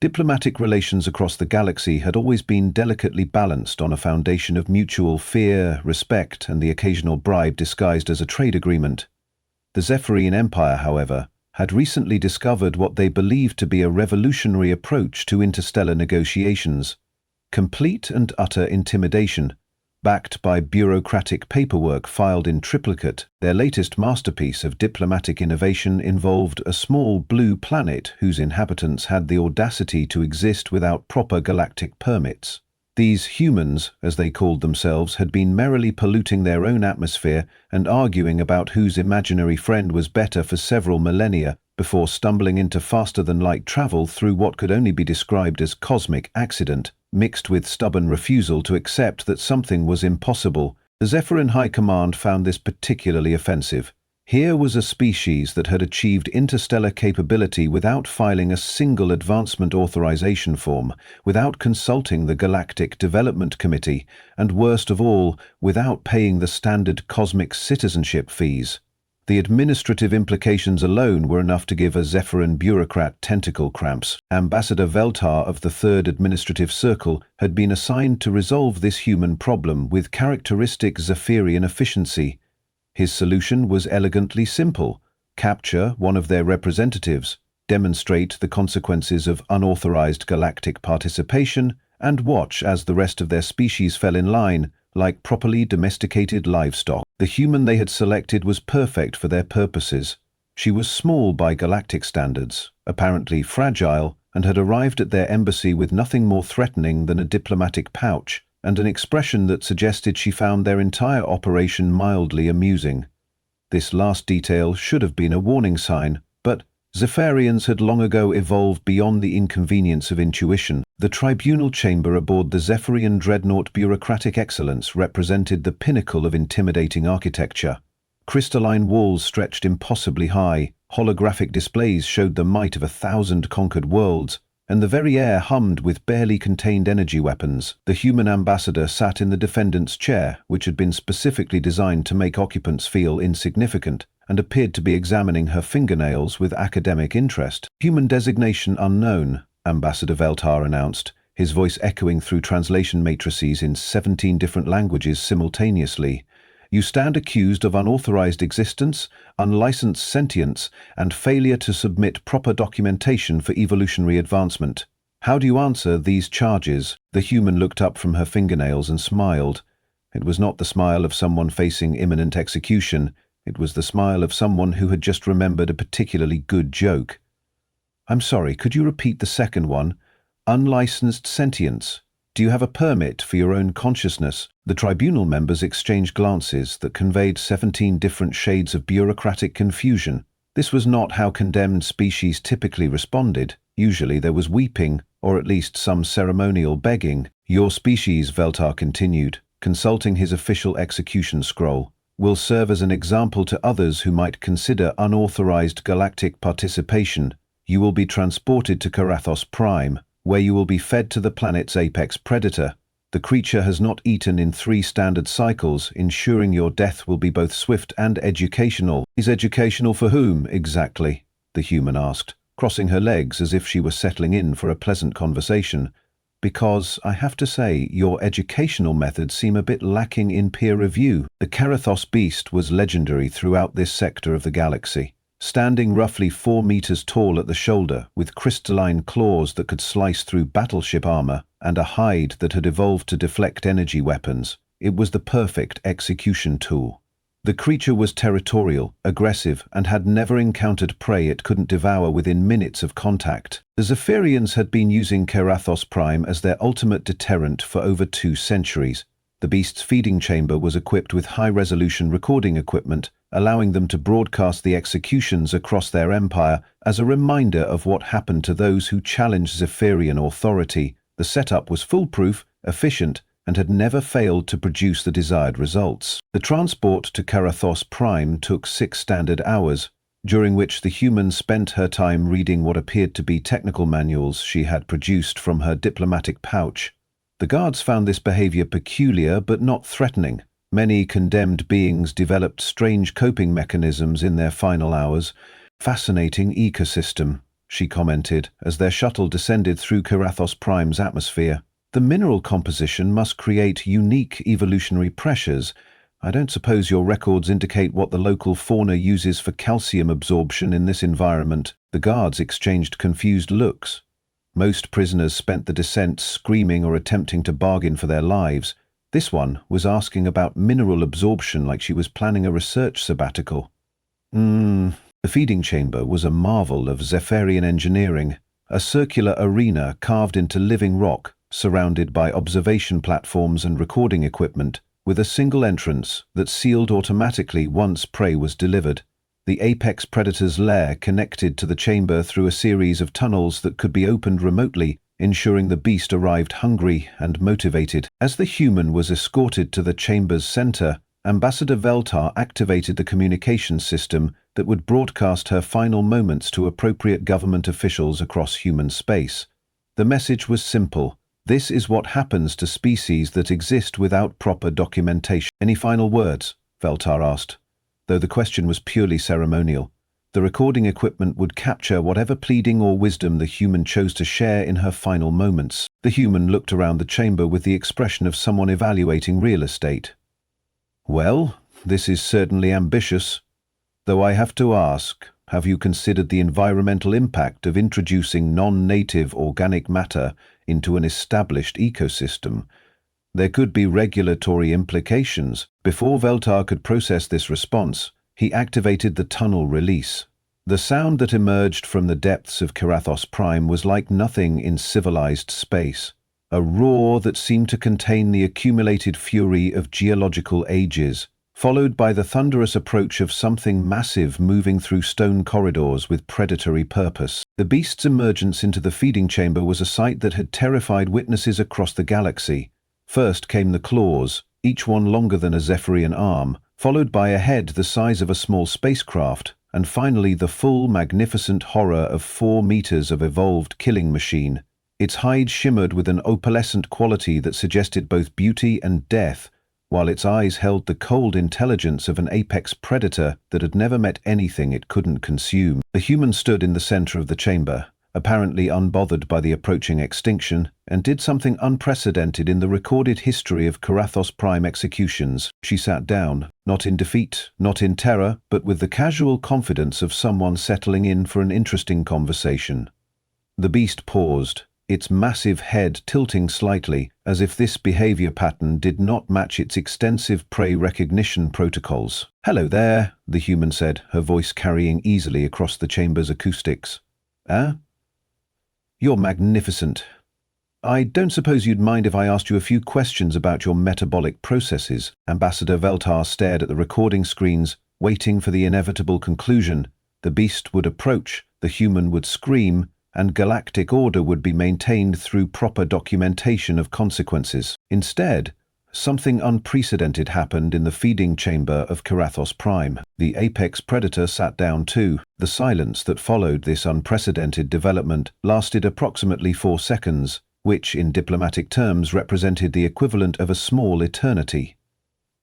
Diplomatic relations across the galaxy had always been delicately balanced on a foundation of mutual fear, respect, and the occasional bribe disguised as a trade agreement. The Zephyrian Empire, however, had recently discovered what they believed to be a revolutionary approach to interstellar negotiations: complete and utter intimidation. Backed by bureaucratic paperwork filed in triplicate, their latest masterpiece of diplomatic innovation involved a small blue planet whose inhabitants had the audacity to exist without proper galactic permits. These humans, as they called themselves, had been merrily polluting their own atmosphere and arguing about whose imaginary friend was better for several millennia before stumbling into faster-than-light travel through what could only be described as cosmic accident, mixed with stubborn refusal to accept that something was impossible. The Zephyrian High Command found this particularly offensive. Here was a species that had achieved interstellar capability without filing a single advancement authorization form, without consulting the Galactic Development Committee, and worst of all, without paying the standard cosmic citizenship fees. The administrative implications alone were enough to give a Zephyrian bureaucrat tentacle cramps. Ambassador Veltar of the Third Administrative Circle had been assigned to resolve this human problem with characteristic Zephyrian efficiency. His solution was elegantly simple: capture one of their representatives, demonstrate the consequences of unauthorized galactic participation, and watch as the rest of their species fell in line, like properly domesticated livestock. The human they had selected was perfect for their purposes. She was small by galactic standards, apparently fragile, and had arrived at their embassy with nothing more threatening than a diplomatic pouch and an expression that suggested she found their entire operation mildly amusing. This last detail should have been a warning sign, but Zephyrians had long ago evolved beyond the inconvenience of intuition. The tribunal chamber aboard the Zephyrian dreadnought bureaucratic excellence represented the pinnacle of intimidating architecture. Crystalline walls stretched impossibly high, holographic displays showed the might of 1,000 conquered worlds, and the very air hummed with barely contained energy weapons. The human ambassador sat in the defendant's chair, which had been specifically designed to make occupants feel insignificant, and appeared to be examining her fingernails with academic interest. "Human designation unknown," Ambassador Veltar announced, his voice echoing through translation matrices in 17 different languages simultaneously. "You stand accused of unauthorized existence, unlicensed sentience, and failure to submit proper documentation for evolutionary advancement. How do you answer these charges?" The human looked up from her fingernails and smiled. It was not the smile of someone facing imminent execution. It was the smile of someone who had just remembered a particularly good joke. "I'm sorry, could you repeat the second one? Unlicensed sentience. Do you have a permit for your own consciousness?" The tribunal members exchanged glances that conveyed 17 different shades of bureaucratic confusion. This was not how condemned species typically responded. Usually there was weeping, or at least some ceremonial begging. "Your species," Veltar continued, consulting his official execution scroll, "will serve as an example to others who might consider unauthorized galactic participation. You will be transported to Karathos Prime, where you will be fed to the planet's apex predator. The creature has not eaten in 3 standard cycles, ensuring your death will be both swift and educational." "Is educational for whom, exactly?" the human asked, crossing her legs as if she were settling in for a pleasant conversation. "Because, I have to say, your educational methods seem a bit lacking in peer review." The Karathos beast was legendary throughout this sector of the galaxy. Standing roughly 4 meters tall at the shoulder, with crystalline claws that could slice through battleship armor, and a hide that had evolved to deflect energy weapons, it was the perfect execution tool. The creature was territorial, aggressive, and had never encountered prey it couldn't devour within minutes of contact. The Zephyrians had been using Karathos Prime as their ultimate deterrent for over 2 centuries. The beast's feeding chamber was equipped with high-resolution recording equipment, allowing them to broadcast the executions across their empire as a reminder of what happened to those who challenged Zephyrian authority. The setup was foolproof, efficient, and had never failed to produce the desired results. The transport to Karathos Prime took 6 standard hours, during which the human spent her time reading what appeared to be technical manuals she had produced from her diplomatic pouch. The guards found this behavior peculiar but not threatening. Many condemned beings developed strange coping mechanisms in their final hours. "Fascinating ecosystem," she commented, as their shuttle descended through Karathos Prime's atmosphere. "The mineral composition must create unique evolutionary pressures. I don't suppose your records indicate what the local fauna uses for calcium absorption in this environment." The guards exchanged confused looks. Most prisoners spent the descent screaming or attempting to bargain for their lives. This one was asking about mineral absorption like she was planning a research sabbatical. The feeding chamber was a marvel of Zephyrian engineering, a circular arena carved into living rock, surrounded by observation platforms and recording equipment, with a single entrance that sealed automatically once prey was delivered. The apex predator's lair connected to the chamber through a series of tunnels that could be opened remotely, ensuring the beast arrived hungry and motivated. As the human was escorted to the chamber's center, Ambassador Veltar activated the communication system that would broadcast her final moments to appropriate government officials across human space. The message was simple: this is what happens to species that exist without proper documentation. "Any final words?" Veltar asked. Though the question was purely ceremonial, the recording equipment would capture whatever pleading or wisdom the human chose to share in her final moments. The human looked around the chamber with the expression of someone evaluating real estate. "Well, this is certainly ambitious. Though I have to ask, have you considered the environmental impact of introducing non-native organic matter into an established ecosystem? There could be regulatory implications." Before Veltar could process this response, he activated the tunnel release. The sound that emerged from the depths of Karathos Prime was like nothing in civilized space. A roar that seemed to contain the accumulated fury of geological ages, followed by the thunderous approach of something massive moving through stone corridors with predatory purpose. The beast's emergence into the feeding chamber was a sight that had terrified witnesses across the galaxy. First came the claws, each one longer than a Zephyrian arm, followed by a head the size of a small spacecraft, and finally the full, magnificent horror of 4 meters of evolved killing machine. Its hide shimmered with an opalescent quality that suggested both beauty and death, while its eyes held the cold intelligence of an apex predator that had never met anything it couldn't consume. The human stood in the center of the chamber, apparently unbothered by the approaching extinction, and did something unprecedented in the recorded history of Karathos Prime executions. She sat down, not in defeat, not in terror, but with the casual confidence of someone settling in for an interesting conversation. The beast paused, its massive head tilting slightly, as if this behavior pattern did not match its extensive prey recognition protocols. "Hello there," the human said, her voice carrying easily across the chamber's acoustics. "You're magnificent. I don't suppose you'd mind if I asked you a few questions about your metabolic processes." Ambassador Veltar stared at the recording screens, waiting for the inevitable conclusion. The beast would approach, the human would scream, and galactic order would be maintained through proper documentation of consequences. Instead, something unprecedented happened in the feeding chamber of Karathos Prime. The apex predator sat down too. The silence that followed this unprecedented development lasted approximately 4 seconds, which in diplomatic terms represented the equivalent of a small eternity.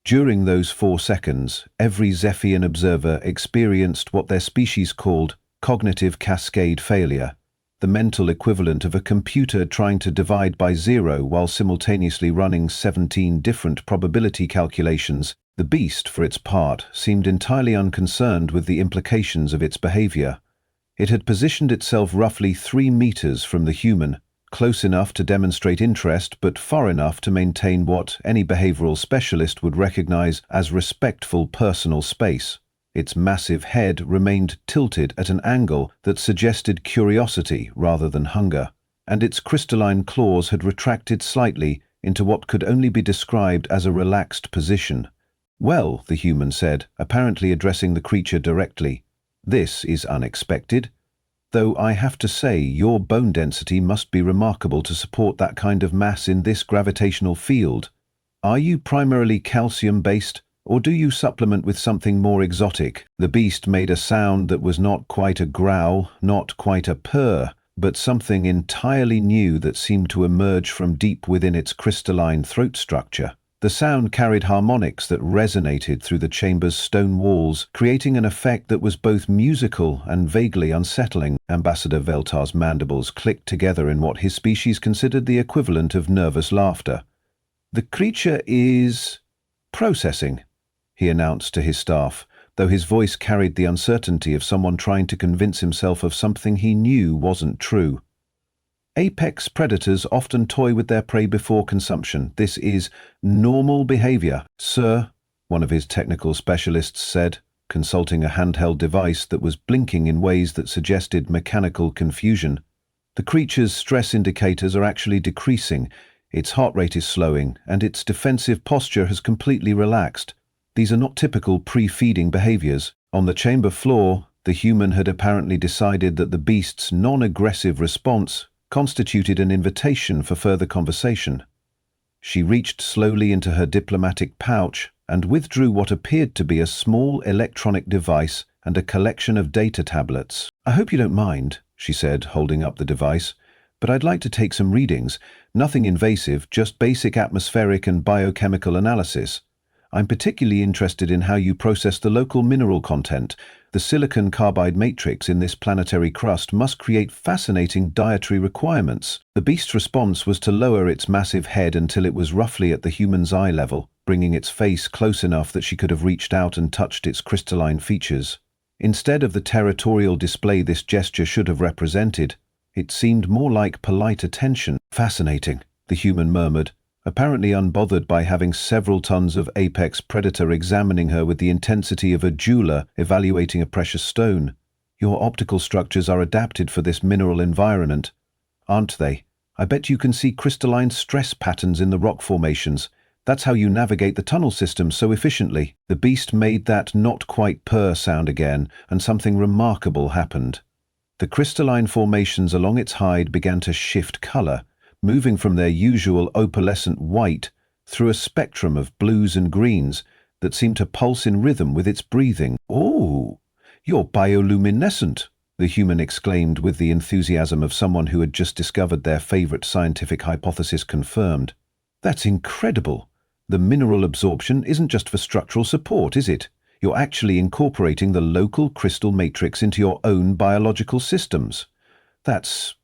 During those 4 seconds, every Zephyrian observer experienced what their species called cognitive cascade failure, the mental equivalent of a computer trying to divide by 0 while simultaneously running 17 different probability calculations. The beast, for its part, seemed entirely unconcerned with the implications of its behavior. It had positioned itself roughly 3 meters from the human, close enough to demonstrate interest but far enough to maintain what any behavioral specialist would recognize as respectful personal space. Its massive head remained tilted at an angle that suggested curiosity rather than hunger, and its crystalline claws had retracted slightly into what could only be described as a relaxed position. "Well," the human said, apparently addressing the creature directly, "this is unexpected. Though I have to say your bone density must be remarkable to support that kind of mass in this gravitational field. Are you primarily calcium-based, or do you supplement with something more exotic?" The beast made a sound that was not quite a growl, not quite a purr, but something entirely new that seemed to emerge from deep within its crystalline throat structure. The sound carried harmonics that resonated through the chamber's stone walls, creating an effect that was both musical and vaguely unsettling. Ambassador Veltar's mandibles clicked together in what his species considered the equivalent of nervous laughter. "The creature is processing," he announced to his staff, though his voice carried the uncertainty of someone trying to convince himself of something he knew wasn't true. "Apex predators often toy with their prey before consumption. This is normal behavior, sir," one of his technical specialists said, consulting a handheld device that was blinking in ways that suggested mechanical confusion. "The creature's stress indicators are actually decreasing, its heart rate is slowing, and its defensive posture has completely relaxed. These are not typical pre-feeding behaviors." On the chamber floor, the human had apparently decided that the beast's non-aggressive response constituted an invitation for further conversation. She reached slowly into her diplomatic pouch and withdrew what appeared to be a small electronic device and a collection of data tablets. "I hope you don't mind," she said, holding up the device, "but I'd like to take some readings. Nothing invasive, just basic atmospheric and biochemical analysis. I'm particularly interested in how you process the local mineral content. The silicon carbide matrix in this planetary crust must create fascinating dietary requirements." The beast's response was to lower its massive head until it was roughly at the human's eye level, bringing its face close enough that she could have reached out and touched its crystalline features. Instead of the territorial display this gesture should have represented, it seemed more like polite attention. "Fascinating," the human murmured, apparently unbothered by having several tons of apex predator examining her with the intensity of a jeweler evaluating a precious stone. "Your optical structures are adapted for this mineral environment, aren't they? I bet you can see crystalline stress patterns in the rock formations. That's how you navigate the tunnel system so efficiently." The beast made that not quite purr sound again, and something remarkable happened. The crystalline formations along its hide began to shift color, moving from their usual opalescent white through a spectrum of blues and greens that seemed to pulse in rhythm with its breathing. "Oh, you're bioluminescent," the human exclaimed with the enthusiasm of someone who had just discovered their favorite scientific hypothesis confirmed. "That's incredible. The mineral absorption isn't just for structural support, is it? You're actually incorporating the local crystal matrix into your own biological systems. That's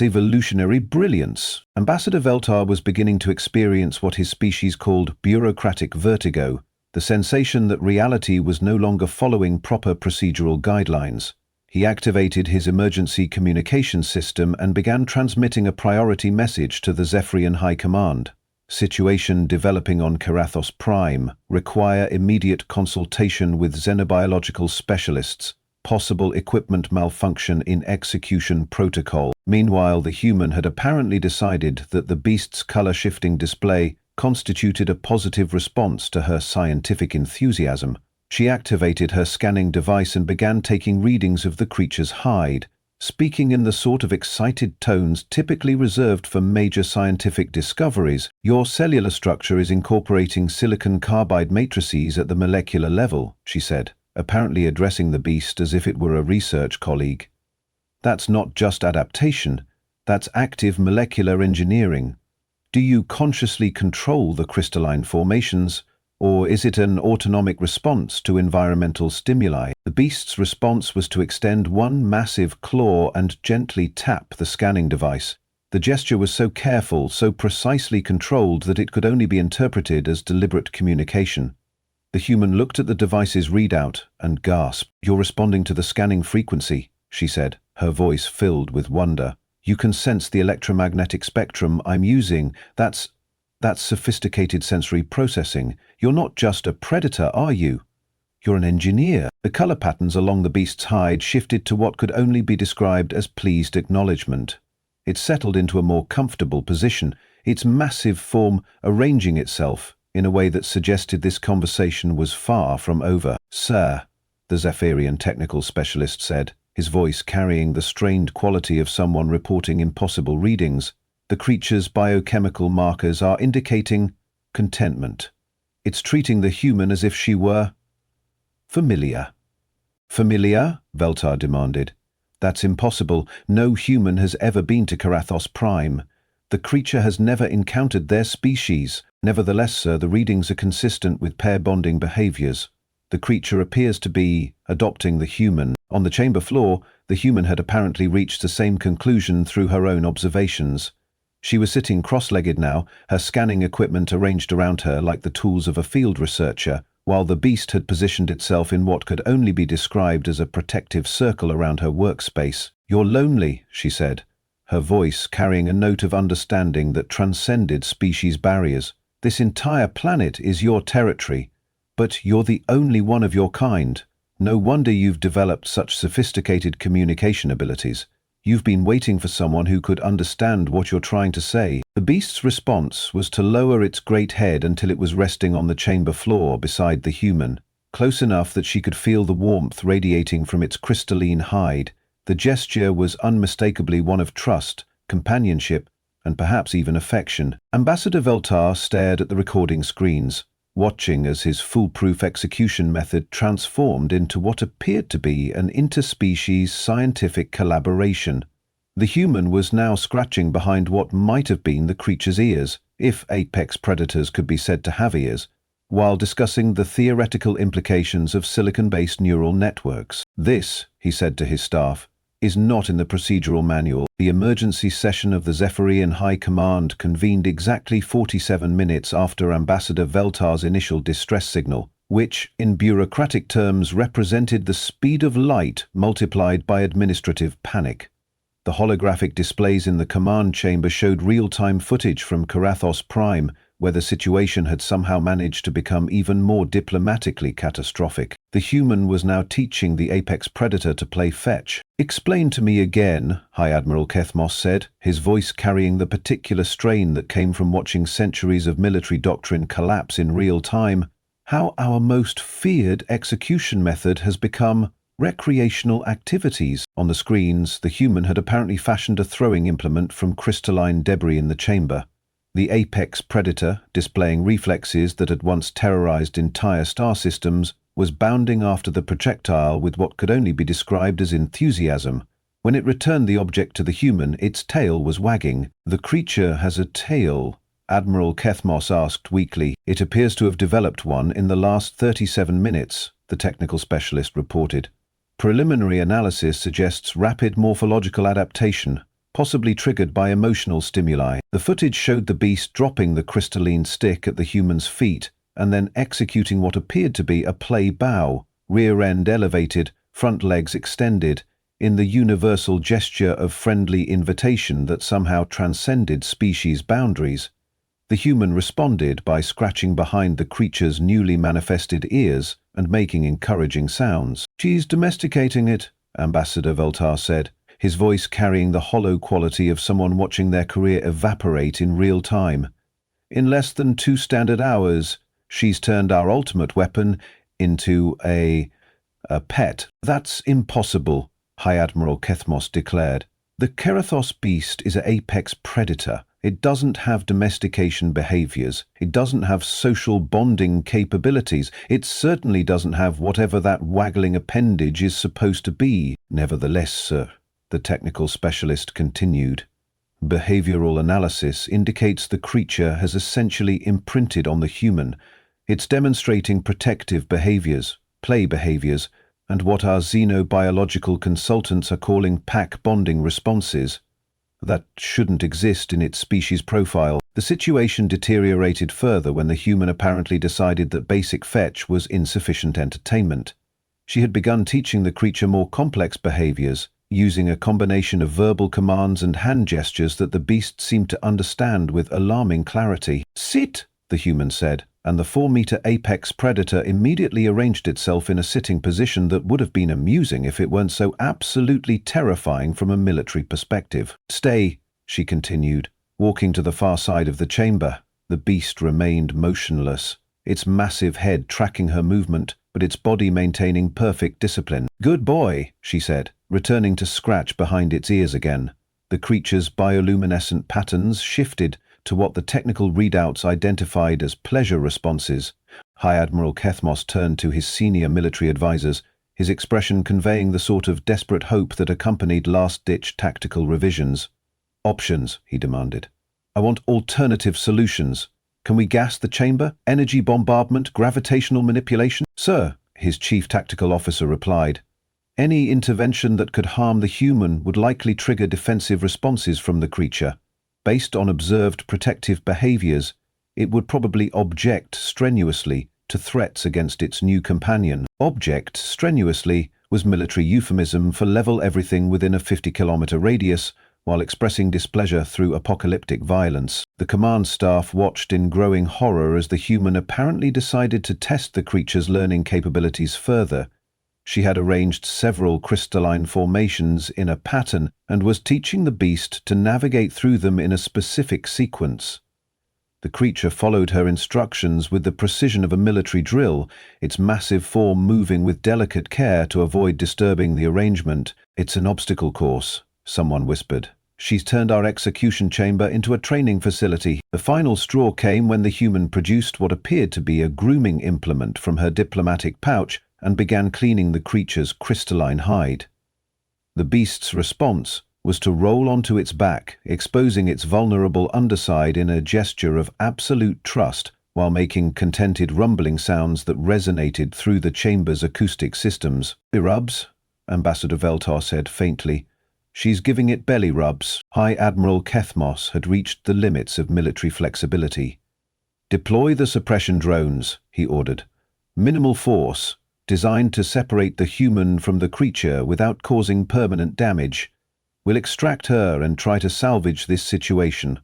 evolutionary brilliance." Ambassador Veltar was beginning to experience what his species called bureaucratic vertigo, the sensation that reality was no longer following proper procedural guidelines. He activated his emergency communication system and began transmitting a priority message to the Zephyrian High Command. "Situation developing on Karathos Prime. Require immediate consultation with xenobiological specialists. Possible equipment malfunction in execution protocol." Meanwhile, the human had apparently decided that the beast's color-shifting display constituted a positive response to her scientific enthusiasm. She activated her scanning device and began taking readings of the creature's hide, speaking in the sort of excited tones typically reserved for major scientific discoveries. "Your cellular structure is incorporating silicon carbide matrices at the molecular level," she said, apparently addressing the beast as if it were a research colleague. "That's not just adaptation, that's active molecular engineering. Do you consciously control the crystalline formations, or is it an autonomic response to environmental stimuli?" The beast's response was to extend one massive claw and gently tap the scanning device. The gesture was so careful, so precisely controlled that it could only be interpreted as deliberate communication. The human looked at the device's readout and gasped. "You're responding to the scanning frequency," she said, her voice filled with wonder. "You can sense the electromagnetic spectrum I'm using. That's sophisticated sensory processing. You're not just a predator, are you? You're an engineer." The color patterns along the beast's hide shifted to what could only be described as pleased acknowledgement. It settled into a more comfortable position, its massive form arranging itself in a way that suggested this conversation was far from over. "Sir," the Zephyrian technical specialist said, his voice carrying the strained quality of someone reporting impossible readings, "the creature's biochemical markers are indicating contentment. It's treating the human as if she were familiar." "Familiar?" Veltar demanded. "That's impossible. No human has ever been to Karathos Prime. The creature has never encountered their species. Nevertheless, sir, the readings are consistent with pair bonding behaviors. The creature appears to be adopting the human. On the chamber floor, the human had apparently reached the same conclusion through her own observations. She was sitting cross-legged now, her scanning equipment arranged around her like the tools of a field researcher, while the beast had positioned itself in what could only be described as a protective circle around her workspace. "You're lonely," she said, her voice carrying a note of understanding that transcended species barriers. "This entire planet is your territory, but you're the only one of your kind. No wonder you've developed such sophisticated communication abilities. You've been waiting for someone who could understand what you're trying to say." The beast's response was to lower its great head until it was resting on the chamber floor beside the human, close enough that she could feel the warmth radiating from its crystalline hide. The gesture was unmistakably one of trust, companionship, and perhaps even affection. Ambassador Veltar stared at the recording screens, watching as his foolproof execution method transformed into what appeared to be an interspecies scientific collaboration. The human was now scratching behind what might have been the creature's ears, if apex predators could be said to have ears, while discussing the theoretical implications of silicon-based neural networks. "This," he said to his staff, "is not in the procedural manual." The emergency session of the Zephyrian High Command convened exactly 47 minutes after Ambassador Veltar's initial distress signal, which, in bureaucratic terms, represented the speed of light multiplied by administrative panic. The holographic displays in the command chamber showed real-time footage from Karathos Prime, where the situation had somehow managed to become even more diplomatically catastrophic. The human was now teaching the apex predator to play fetch. "Explain to me again," High Admiral Kethmos said, his voice carrying the particular strain that came from watching centuries of military doctrine collapse in real time, "how our most feared execution method has become recreational activities." On the screens, the human had apparently fashioned a throwing implement from crystalline debris in the chamber. The apex predator, displaying reflexes that had once terrorized entire star systems, was bounding after the projectile with what could only be described as enthusiasm. When it returned the object to the human, its tail was wagging. "The creature has a tail?" Admiral Kethmos asked weakly. "It appears to have developed one in the last 37 minutes, the technical specialist reported. "Preliminary analysis suggests rapid morphological adaptation, possibly triggered by emotional stimuli." The footage showed the beast dropping the crystalline stick at the human's feet and then executing what appeared to be a play bow, rear end elevated, front legs extended, in the universal gesture of friendly invitation that somehow transcended species boundaries. The human responded by scratching behind the creature's newly manifested ears and making encouraging sounds. "She's domesticating it," Ambassador Veltar said, his voice carrying the hollow quality of someone watching their career evaporate in real time. "In less than 2 standard hours, she's turned our ultimate weapon into a pet." "That's impossible," High Admiral Kethmos declared. "The Kerathos beast is an apex predator. It doesn't have domestication behaviors. It doesn't have social bonding capabilities. It certainly doesn't have whatever that waggling appendage is supposed to be." "Nevertheless, sir," the technical specialist continued, "behavioral analysis indicates the creature has essentially imprinted on the human. It's demonstrating protective behaviors, play behaviors, and what our xenobiological consultants are calling pack bonding responses. That shouldn't exist in its species profile." The situation deteriorated further when the human apparently decided that basic fetch was insufficient entertainment. She had begun teaching the creature more complex behaviors, using a combination of verbal commands and hand gestures that the beast seemed to understand with alarming clarity. "Sit," the human said, and the 4-meter apex predator immediately arranged itself in a sitting position that would have been amusing if it weren't so absolutely terrifying from a military perspective. "Stay," she continued, walking to the far side of the chamber. The beast remained motionless, its massive head tracking her movement, but its body maintaining perfect discipline. "Good boy," she said, returning to scratch behind its ears again. The creature's bioluminescent patterns shifted to what the technical readouts identified as pleasure responses. High Admiral Kethmos turned to his senior military advisors, his expression conveying the sort of desperate hope that accompanied last-ditch tactical revisions. "Options," he demanded. I want alternative solutions. Can we gas the chamber? Energy bombardment? Gravitational manipulation? Sir, his chief tactical officer replied, any intervention that could harm the human would likely trigger defensive responses from the creature. Based on observed protective behaviors, it would probably object strenuously to threats against its new companion. Object strenuously was military euphemism for level everything within a 50-kilometer radius, while expressing displeasure through apocalyptic violence. The command staff watched in growing horror as the human apparently decided to test the creature's learning capabilities further. She had arranged several crystalline formations in a pattern and was teaching the beast to navigate through them in a specific sequence. The creature followed her instructions with the precision of a military drill, its massive form moving with delicate care to avoid disturbing the arrangement. It's an obstacle course, someone whispered. She's turned our execution chamber into a training facility. The final straw came when the human produced what appeared to be a grooming implement from her diplomatic pouch and began cleaning the creature's crystalline hide. The beast's response was to roll onto its back, exposing its vulnerable underside in a gesture of absolute trust, while making contented rumbling sounds that resonated through the chamber's acoustic systems. "Belly rubs," Ambassador Veltar said faintly. "She's giving it belly rubs." High Admiral Kethmos had reached the limits of military flexibility. "Deploy the suppression drones," he ordered. "Minimal force, designed to separate the human from the creature without causing permanent damage. We'll extract her and try to salvage this situation."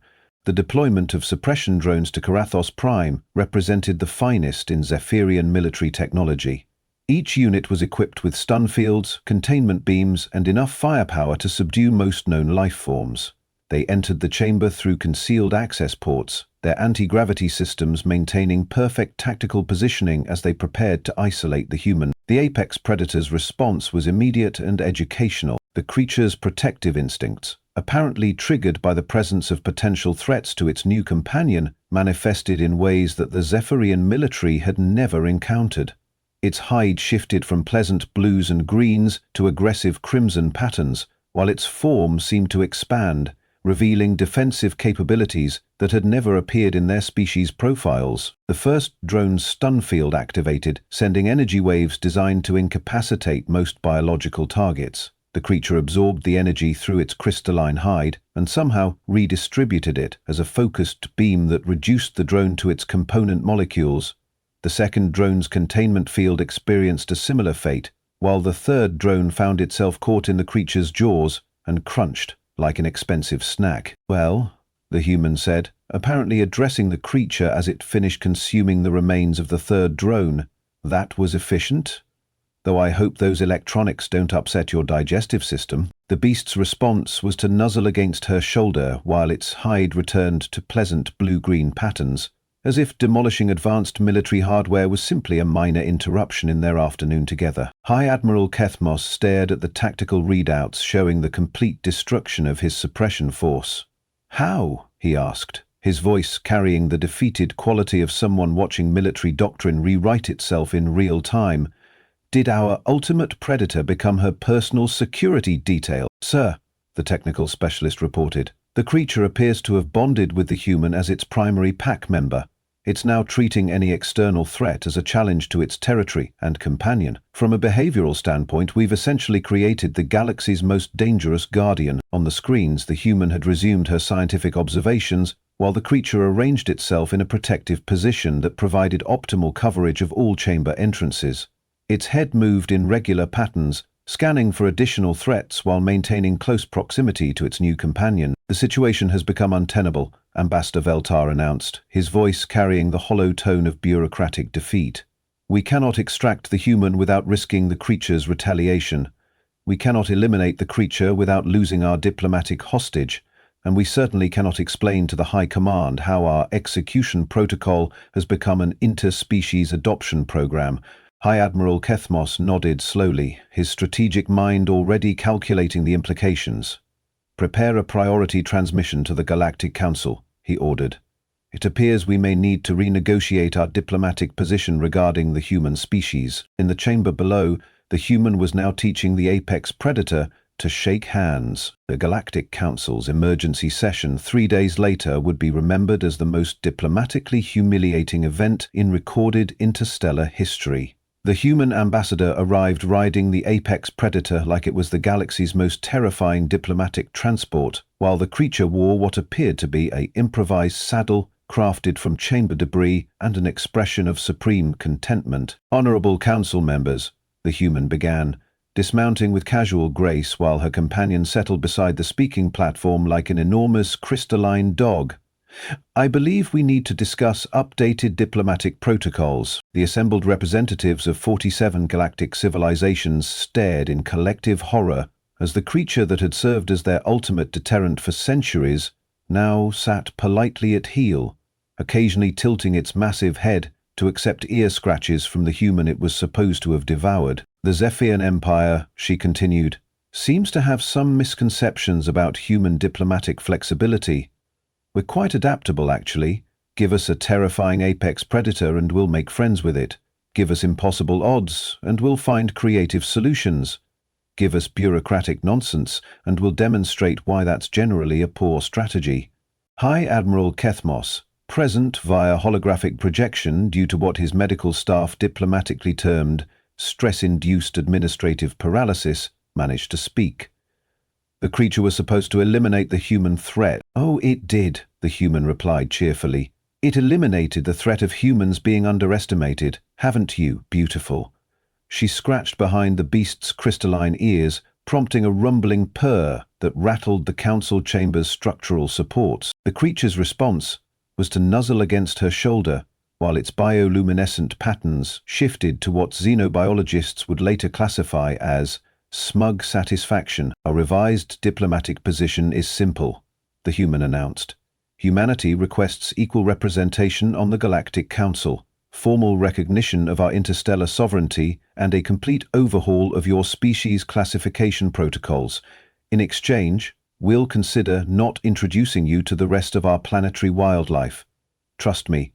The deployment of suppression drones to Karathos Prime represented the finest in Zephyrian military technology. Each unit was equipped with stun fields, containment beams, and enough firepower to subdue most known life forms. They entered the chamber through concealed access ports, their anti-gravity systems maintaining perfect tactical positioning as they prepared to isolate the human. The apex predator's response was immediate and educational. The creature's protective instincts, apparently triggered by the presence of potential threats to its new companion, manifested in ways that the Zephyrian military had never encountered. Its hide shifted from pleasant blues and greens to aggressive crimson patterns, while its form seemed to expand, revealing defensive capabilities that had never appeared in their species' profiles. The first drone's stun field activated, sending energy waves designed to incapacitate most biological targets. The creature absorbed the energy through its crystalline hide and somehow redistributed it as a focused beam that reduced the drone to its component molecules. The second drone's containment field experienced a similar fate, while the third drone found itself caught in the creature's jaws and crunched like an expensive snack. "Well," the human said, apparently addressing the creature as it finished consuming the remains of the third drone, "that was efficient? Though I hope those electronics don't upset your digestive system." The beast's response was to nuzzle against her shoulder while its hide returned to pleasant blue-green patterns, as if demolishing advanced military hardware was simply a minor interruption in their afternoon together. High Admiral Kethmos stared at the tactical readouts showing the complete destruction of his suppression force. "How?" he asked, his voice carrying the defeated quality of someone watching military doctrine rewrite itself in real time. "Did our ultimate predator become her personal security detail?" "Sir," the technical specialist reported, "the creature appears to have bonded with the human as its primary pack member. It's now treating any external threat as a challenge to its territory and companion. From a behavioral standpoint, we've essentially created the galaxy's most dangerous guardian." On the screens, the human had resumed her scientific observations, while the creature arranged itself in a protective position that provided optimal coverage of all chamber entrances. Its head moved in regular patterns, scanning for additional threats while maintaining close proximity to its new companion. "The situation has become untenable," Ambassador Veltar announced, his voice carrying the hollow tone of bureaucratic defeat. "We cannot extract the human without risking the creature's retaliation. We cannot eliminate the creature without losing our diplomatic hostage, and we certainly cannot explain to the High Command how our execution protocol has become an interspecies adoption program." High Admiral Kethmos nodded slowly, his strategic mind already calculating the implications. "Prepare a priority transmission to the Galactic Council," he ordered. "It appears we may need to renegotiate our diplomatic position regarding the human species." In the chamber below, the human was now teaching the apex predator to shake hands. The Galactic Council's emergency session 3 days later would be remembered as the most diplomatically humiliating event in recorded interstellar history. The human ambassador arrived riding the apex predator like it was the galaxy's most terrifying diplomatic transport, while the creature wore what appeared to be an improvised saddle crafted from chamber debris and an expression of supreme contentment. "Honorable council members," the human began, dismounting with casual grace while her companion settled beside the speaking platform like an enormous crystalline dog. "I believe we need to discuss updated diplomatic protocols." The assembled representatives of 47 galactic civilizations stared in collective horror as the creature that had served as their ultimate deterrent for centuries now sat politely at heel, occasionally tilting its massive head to accept ear scratches from the human it was supposed to have devoured. "The Zephyrian Empire," she continued, "seems to have some misconceptions about human diplomatic flexibility. We're quite adaptable, actually. Give us a terrifying apex predator and we'll make friends with it. Give us impossible odds and we'll find creative solutions. Give us bureaucratic nonsense and we'll demonstrate why that's generally a poor strategy." High Admiral Kethmos, present via holographic projection due to what his medical staff diplomatically termed stress-induced administrative paralysis, managed to speak. "The creature was supposed to eliminate the human threat." "Oh, it did," the human replied cheerfully. "It eliminated the threat of humans being underestimated, haven't you, beautiful?" She scratched behind the beast's crystalline ears, prompting a rumbling purr that rattled the council chamber's structural supports. The creature's response was to nuzzle against her shoulder, while its bioluminescent patterns shifted to what xenobiologists would later classify as smug satisfaction. "Our revised diplomatic position is simple," the human announced. "Humanity requests equal representation on the Galactic Council, formal recognition of our interstellar sovereignty, and a complete overhaul of your species classification protocols. In exchange, we'll consider not introducing you to the rest of our planetary wildlife. Trust me,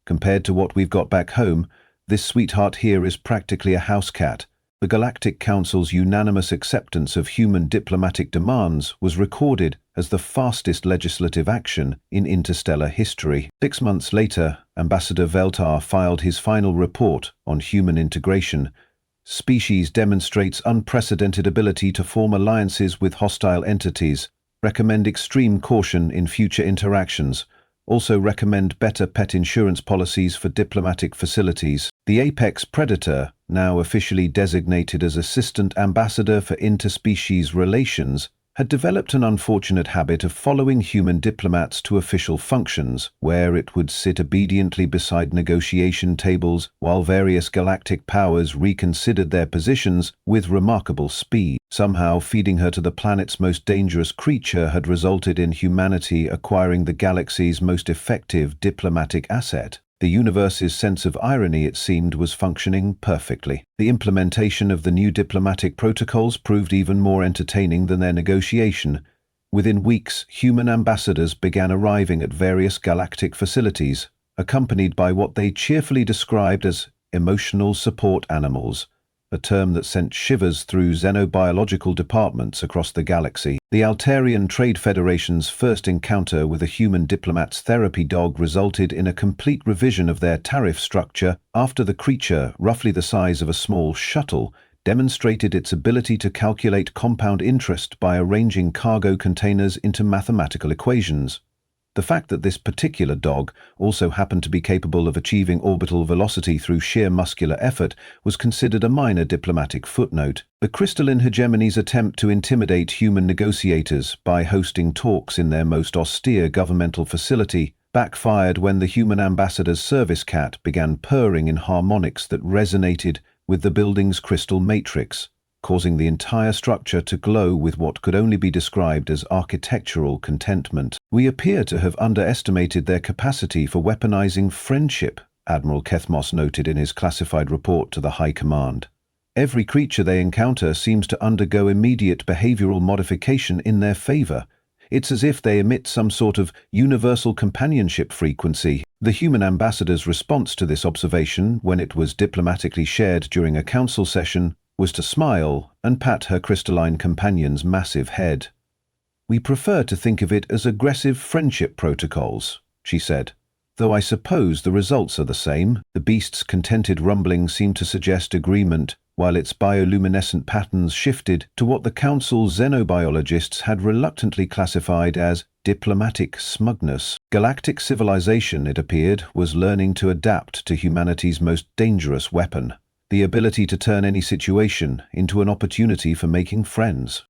compared to what we've got back home, this sweetheart here is practically a house cat." The Galactic Council's unanimous acceptance of human diplomatic demands was recorded as the fastest legislative action in interstellar history. 6 months later, Ambassador Veltar filed his final report on human integration. "Species demonstrates unprecedented ability to form alliances with hostile entities. Recommend extreme caution in future interactions. Also recommend better pet insurance policies for diplomatic facilities." The apex predator, now officially designated as Assistant Ambassador for Interspecies Relations, had developed an unfortunate habit of following human diplomats to official functions, where it would sit obediently beside negotiation tables while various galactic powers reconsidered their positions with remarkable speed. Somehow, feeding her to the planet's most dangerous creature had resulted in humanity acquiring the galaxy's most effective diplomatic asset. The universe's sense of irony, it seemed, was functioning perfectly. The implementation of the new diplomatic protocols proved even more entertaining than their negotiation. Within weeks, human ambassadors began arriving at various galactic facilities, accompanied by what they cheerfully described as emotional support animals, a term that sent shivers through xenobiological departments across the galaxy. The Altarian Trade Federation's first encounter with a human diplomat's therapy dog resulted in a complete revision of their tariff structure after the creature, roughly the size of a small shuttle, demonstrated its ability to calculate compound interest by arranging cargo containers into mathematical equations. The fact that this particular dog also happened to be capable of achieving orbital velocity through sheer muscular effort was considered a minor diplomatic footnote. The crystalline hegemony's attempt to intimidate human negotiators by hosting talks in their most austere governmental facility backfired when the human ambassador's service cat began purring in harmonics that resonated with the building's crystal matrix, causing the entire structure to glow with what could only be described as architectural contentment. "We appear to have underestimated their capacity for weaponizing friendship," Admiral Kethmos noted in his classified report to the High Command. "Every creature they encounter seems to undergo immediate behavioral modification in their favor. It's as if they emit some sort of universal companionship frequency." The human ambassador's response to this observation, when it was diplomatically shared during a council session, was to smile and pat her crystalline companion's massive head. "We prefer to think of it as aggressive friendship protocols," she said. "Though I suppose the results are the same." The beast's contented rumbling seemed to suggest agreement, while its bioluminescent patterns shifted to what the Council's xenobiologists had reluctantly classified as diplomatic smugness. Galactic civilization, it appeared, was learning to adapt to humanity's most dangerous weapon, the ability to turn any situation into an opportunity for making friends.